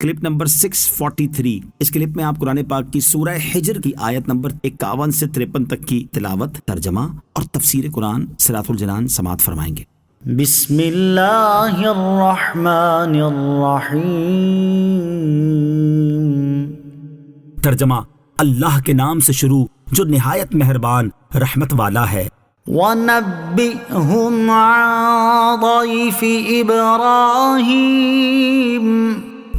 Clip number 643۔ اس clip میں آپ قرآن پاک کی سورہ حجر کی آیت نمبر 51 سے 53 تک کی تلاوت، ترجمہ اور تفسیر قرآن صراط الجنان سماعت فرمائیں گے۔ بسم اللہ الرحمن الرحیم۔ ترجمہ، اللہ کے نام سے شروع جو نہایت مہربان رحمت والا ہے۔ وَنَبِّئْهُمْ عَنْ ضَيْفِ إِبْرَاهِيمَ۔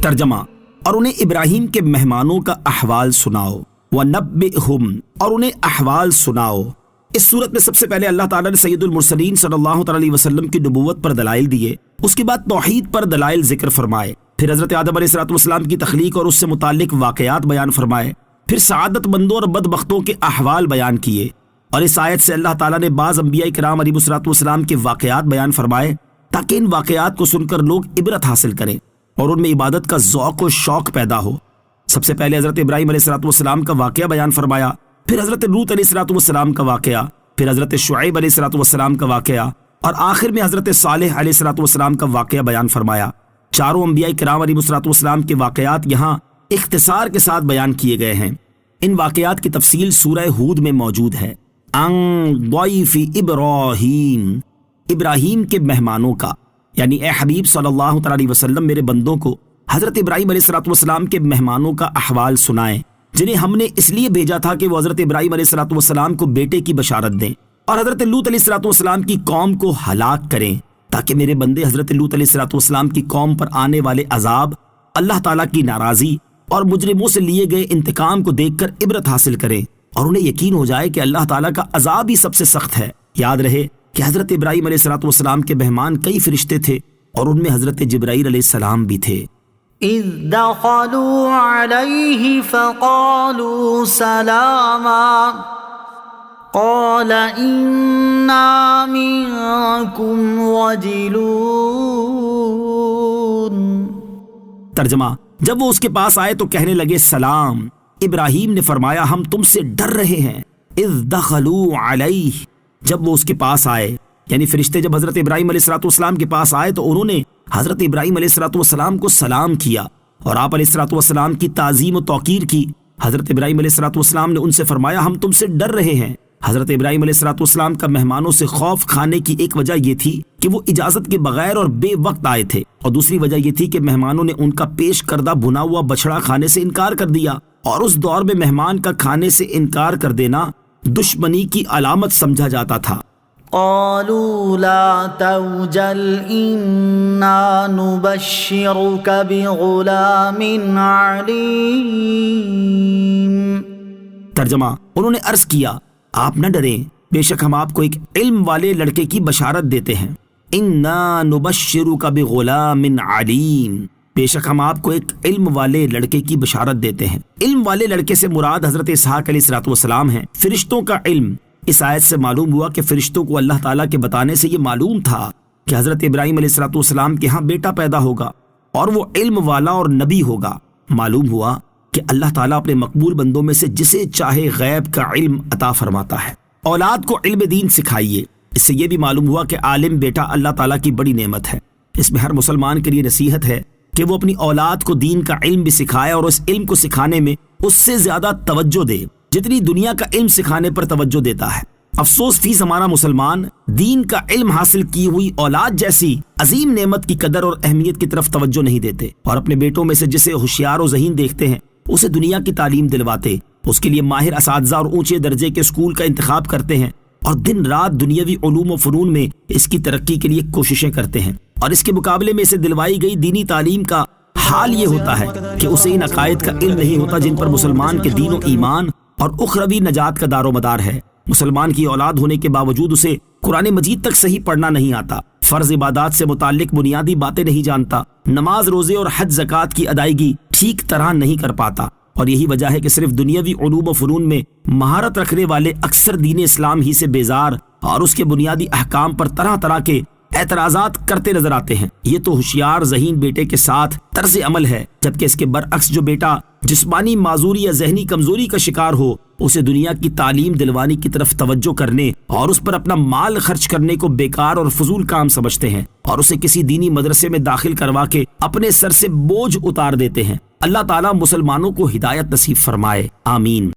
ترجمہ، اور انہیں ابراہیم کے مہمانوں کا احوال سناؤ۔ وَنَبِّئْهُمْ، اور انہیں احوال سناؤ۔ اس صورت میں سب سے پہلے اللہ تعالیٰ نے سید المرسلین صلی اللہ علیہ وسلم کی نبوت پر دلائل دیے، اس کے بعد توحید پر دلائل ذکر فرمائے، پھر حضرت آدم علیہ السلام کی تخلیق اور اس سے متعلق واقعات بیان فرمائے، پھر سعادت مندوں اور بدبختوں کے احوال بیان کیے، اور اس آیت سے اللہ تعالیٰ نے بعض انبیاء کرام علیہ السلام کے واقعات بیان فرمائے تاکہ ان واقعات کو سن کر لوگ عبرت حاصل کریں اور ان میں عبادت کا ذوق و شوق پیدا ہو۔ سب سے پہلے حضرت ابراہیم علیہ السلام کا واقعہ بیان فرمایا، پھر حضرت لوط علیہ السلام کا واقعہ، پھر حضرت شعیب علیہ السلام کا واقعہ، اور آخر میں حضرت صالح علیہ السلام کا واقعہ بیان فرمایا۔ چاروں انبیاء کرام علیہ السلام کے واقعات یہاں اختصار کے ساتھ بیان کیے گئے ہیں۔ ان واقعات کی تفصیل سورہ ہود میں موجود ہے۔ عن ضیف ابراہیم، ابراہیم کے مہمانوں کا، یعنی اے حبیب صلی اللہ علیہ وسلم میرے بندوں کو حضرت ابراہیم علیہ السلام کے مہمانوں کا احوال سنائیں، جنہیں ہم نے اس لیے بھیجا تھا کہ وہ حضرت ابراہیم علیہ السلام کو بیٹے کی بشارت دیں اور حضرت لوط علیہ السلام کی قوم کو ہلاک کریں، تاکہ میرے بندے حضرت لوط علیہ السلام کی قوم پر آنے والے عذاب، اللہ تعالیٰ کی ناراضی اور مجرموں سے لیے گئے انتقام کو دیکھ کر عبرت حاصل کریں اور انہیں یقین ہو جائے کہ اللہ تعالیٰ کا عذاب ہی سب سے سخت ہے۔ یاد رہے کہ حضرت ابراہیم علیہ السلام کے مہمان کئی فرشتے تھے اور ان میں حضرت جبرائیل علیہ السلام بھی تھے۔ اذ دخلوا علیہ فقالوا سلاما قال انا منکم وجلون۔ ترجمہ، جب وہ اس کے پاس آئے تو کہنے لگے سلام۔ ابراہیم نے فرمایا ہم تم سے ڈر رہے ہیں۔ اذ دخلوا علیہ، جب وہ اس کے پاس آئے، یعنی فرشتے جب حضرت ابراہیم علیہ السلام کے پاس آئے تو انہوں نے حضرت ابراہیم علیہ السلام کو سلام کیا اور آپ علیہ السلام کی تعظیم و توقیر کی۔ حضرت ابراہیم علیہ السلام نے ان سے فرمایا ہم تم سے ڈر رہے ہیں۔ حضرت ابراہیم علیہ السلام کا مہمانوں سے خوف کھانے کی ایک وجہ یہ تھی کہ وہ اجازت کے بغیر اور بے وقت آئے تھے، اور دوسری وجہ یہ تھی کہ مہمانوں نے ان کا پیش کردہ بھنا ہوا بچڑا کھانے سے انکار کر دیا، اور اس دور میں مہمان کا کھانے سے انکار کر دینا دشمنی کی علامت سمجھا جاتا تھا۔ قالوا لا توجل انا نبشرك بغلام علیم۔ ترجمہ، انہوں نے عرض کیا آپ نہ ڈریں، بے شک ہم آپ کو ایک علم والے لڑکے کی بشارت دیتے ہیں۔ انا نبشرك بغلام علیم، بے شک ہم آپ کو ایک علم والے لڑکے کی بشارت دیتے ہیں۔ علم والے لڑکے سے مراد حضرت اسحاق علیہ السلام ہیں۔ فرشتوں کا علم، اس آیت سے معلوم ہوا کہ فرشتوں کو اللہ تعالیٰ کے بتانے سے یہ معلوم تھا کہ حضرت ابراہیم علیہ السلام کے ہاں بیٹا پیدا ہوگا اور وہ علم والا اور نبی ہوگا۔ معلوم ہوا کہ اللہ تعالیٰ اپنے مقبول بندوں میں سے جسے چاہے غیب کا علم عطا فرماتا ہے۔ اولاد کو علم دین سکھائیے۔ اس سے یہ بھی معلوم ہوا کہ عالم بیٹا اللہ تعالیٰ کی بڑی نعمت ہے۔ اس میں ہر مسلمان کے لیے نصیحت ہے کہ وہ اپنی اولاد کو دین کا علم بھی سکھائے اور اس علم کو سکھانے میں اس سے زیادہ توجہ دے جتنی دنیا کا علم سکھانے پر توجہ دیتا ہے۔ افسوس فی زمانہ مسلمان دین کا علم حاصل کی ہوئی اولاد جیسی عظیم نعمت کی قدر اور اہمیت کی طرف توجہ نہیں دیتے، اور اپنے بیٹوں میں سے جسے ہوشیار و ذہین دیکھتے ہیں اسے دنیا کی تعلیم دلواتے، اس کے لیے ماہر اساتذہ اور اونچے درجے کے اسکول کا انتخاب کرتے ہیں، اور دن رات دنیاوی علوم و فنون میں اس کی ترقی کے لیے کوششیں کرتے ہیں، اور اس کے مقابلے میں اسے دلوائی گئی دینی تعلیم کا حال یہ ہوتا ہے کہ اسے ان عقائد کا علم نہیں ہوتا جن پر مسلمان کے دین و ایمان اور اخروی نجات کا دار و مدار ہے۔ مسلمان کی اولاد ہونے کے باوجود اسے قرآن مجید تک صحیح پڑھنا نہیں آتا، فرض عبادات سے متعلق بنیادی باتیں نہیں جانتا، نماز روزے اور حج زکوٰۃ کی ادائیگی ٹھیک طرح نہیں کر پاتا، اور یہی وجہ ہے کہ صرف دنیاوی علوم و فنون میں مہارت رکھنے والے اکثر دین اسلام ہی سے بیزار اور اس کے بنیادی احکام پر طرح طرح کے اعتراضات کرتے نظر آتے ہیں۔ یہ تو ہوشیار ذہین بیٹے کے ساتھ طرز عمل ہے، جبکہ اس کے برعکس جو بیٹا جسمانی معذوری یا ذہنی کمزوری کا شکار ہو، اسے دنیا کی تعلیم دلوانے کی طرف توجہ کرنے اور اس پر اپنا مال خرچ کرنے کو بیکار اور فضول کام سمجھتے ہیں، اور اسے کسی دینی مدرسے میں داخل کروا کے اپنے سر سے بوجھ اتار دیتے ہیں۔ اللہ تعالیٰ مسلمانوں کو ہدایت نصیب فرمائے، آمین۔